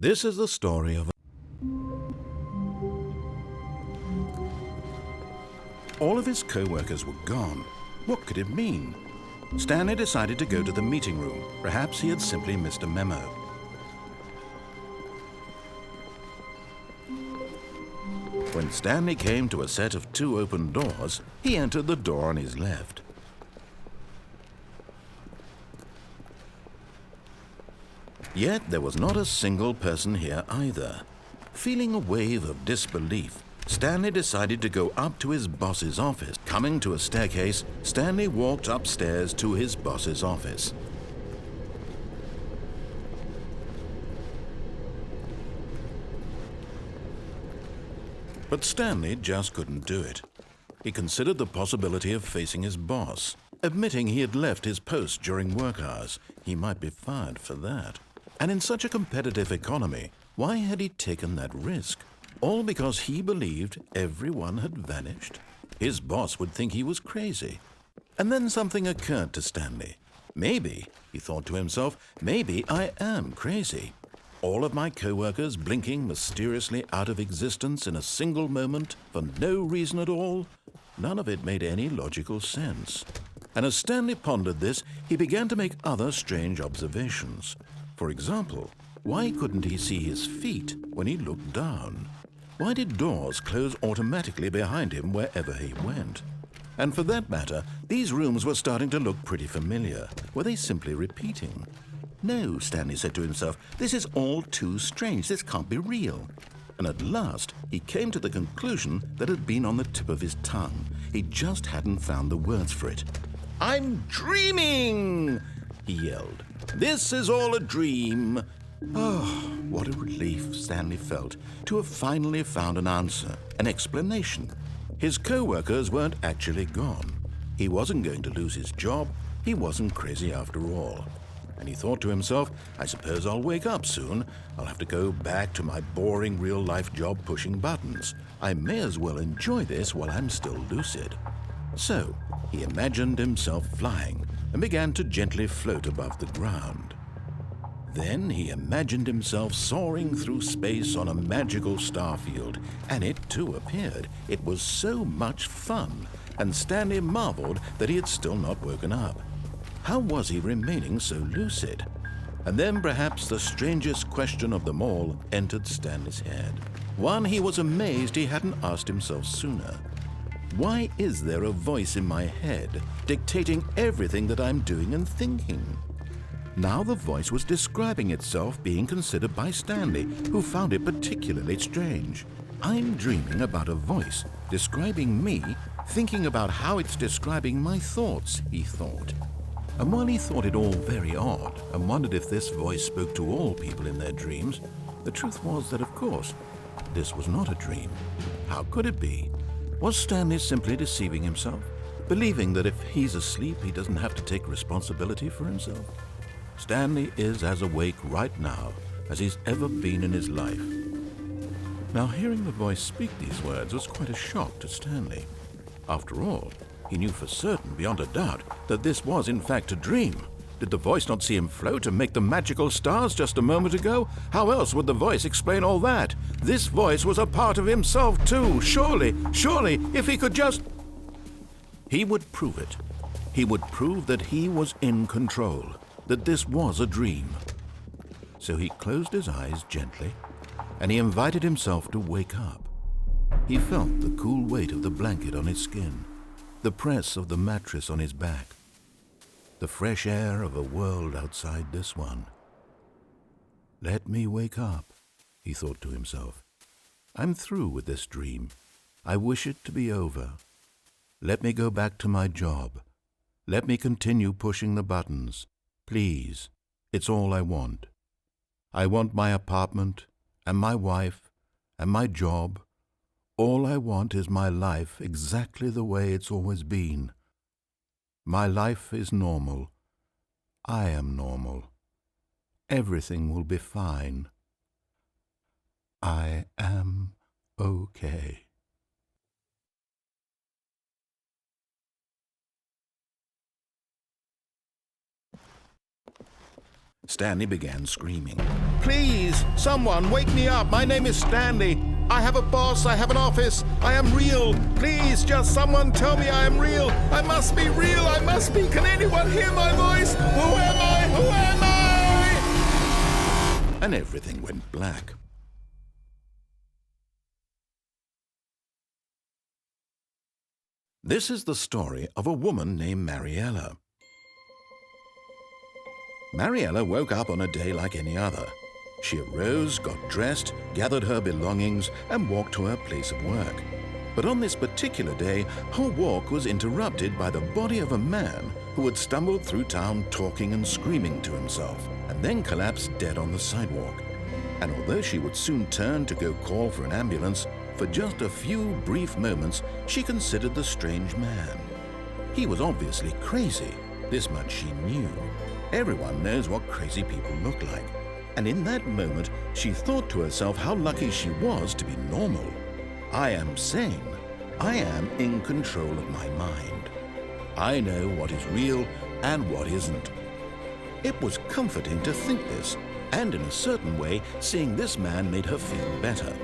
This is the story of all of his co-workers were gone. What could it mean? Stanley decided to go to the meeting room. Perhaps he had simply missed a memo. When Stanley came to a set of 2 open doors, he entered the door on his left. Yet there was not a single person here either. Feeling a wave of disbelief, Stanley decided to go up to his boss's office. Coming to a staircase, Stanley walked upstairs to his boss's office. But Stanley just couldn't do it. He considered the possibility of facing his boss. Admitting he had left his post during work hours, he might be fired for that. And in such a competitive economy, why had he taken that risk? All because he believed everyone had vanished? His boss would think he was crazy. And then something occurred to Stanley. Maybe, he thought to himself, maybe I am crazy. All of my co-workers blinking mysteriously out of existence in a single moment for no reason at all? None of it made any logical sense. And as Stanley pondered this, he began to make other strange observations. For example, why couldn't he see his feet when he looked down? Why did doors close automatically behind him wherever he went? And for that matter, these rooms were starting to look pretty familiar. Were they simply repeating? No, Stanley said to himself, this is all too strange. This can't be real. And at last, he came to the conclusion that had been on the tip of his tongue. He just hadn't found the words for it. "I'm dreaming!" he yelled. "This is all a dream." Oh, what a relief Stanley felt to have finally found an answer, an explanation. His co-workers weren't actually gone. He wasn't going to lose his job. He wasn't crazy after all. And he thought to himself, I suppose I'll wake up soon. I'll have to go back to my boring real-life job pushing buttons. I may as well enjoy this while I'm still lucid. So he imagined himself flying and began to gently float above the ground. Then he imagined himself soaring through space on a magical starfield, and it too appeared. It was so much fun, and Stanley marveled that he had still not woken up. How was he remaining so lucid? And then perhaps the strangest question of them all entered Stanley's head. One he was amazed he hadn't asked himself sooner. Why is there a voice in my head dictating everything that I'm doing and thinking? Now the voice was describing itself being considered by Stanley, who found it particularly strange. I'm dreaming about a voice describing me, thinking about how it's describing my thoughts, he thought. And while he thought it all very odd and wondered if this voice spoke to all people in their dreams, the truth was that, of course, this was not a dream. How could it be? Was Stanley simply deceiving himself, believing that if he's asleep, he doesn't have to take responsibility for himself? Stanley is as awake right now as he's ever been in his life. Now, hearing the voice speak these words was quite a shock to Stanley. After all, he knew for certain, beyond a doubt, that this was in fact a dream. Did the voice not see him float and make the magical stars just a moment ago? How else would the voice explain all that? This voice was a part of himself too. Surely, if he could just... He would prove it. He would prove that he was in control, that this was a dream. So he closed his eyes gently, and he invited himself to wake up. He felt the cool weight of the blanket on his skin, the press of the mattress on his back, the fresh air of a world outside this one. Let me wake up, he thought to himself. I'm through with this dream. I wish it to be over. Let me go back to my job. Let me continue pushing the buttons. Please, it's all I want. I want my apartment and my wife and my job. All I want is my life exactly the way it's always been. My life is normal. I am normal. Everything will be fine. I am okay. Stanley began screaming. "Please, someone, wake me up. My name is Stanley. I have a boss. I have an office. I am real. Please, just someone tell me I am real. I must be real. I must be. Can anyone hear my voice? Who am I? Who am I?" And everything went black. This is the story of a woman named Mariella. Mariella woke up on a day like any other. She arose, got dressed, gathered her belongings, and walked to her place of work. But on this particular day, her walk was interrupted by the body of a man who had stumbled through town talking and screaming to himself, and then collapsed dead on the sidewalk. And although she would soon turn to go call for an ambulance, for just a few brief moments, she considered the strange man. He was obviously crazy. This much she knew. Everyone knows what crazy people look like. And in that moment, she thought to herself how lucky she was to be normal. I am sane. I am in control of my mind. I know what is real and what isn't. It was comforting to think this, and in a certain way, seeing this man made her feel better.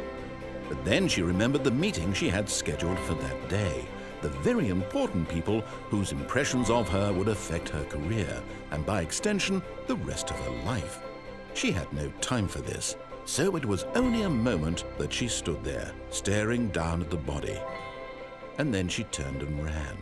But then she remembered the meeting she had scheduled for that day, the very important people whose impressions of her would affect her career, and by extension, the rest of her life. She had no time for this, so it was only a moment that she stood there, staring down at the body. And then she turned and ran.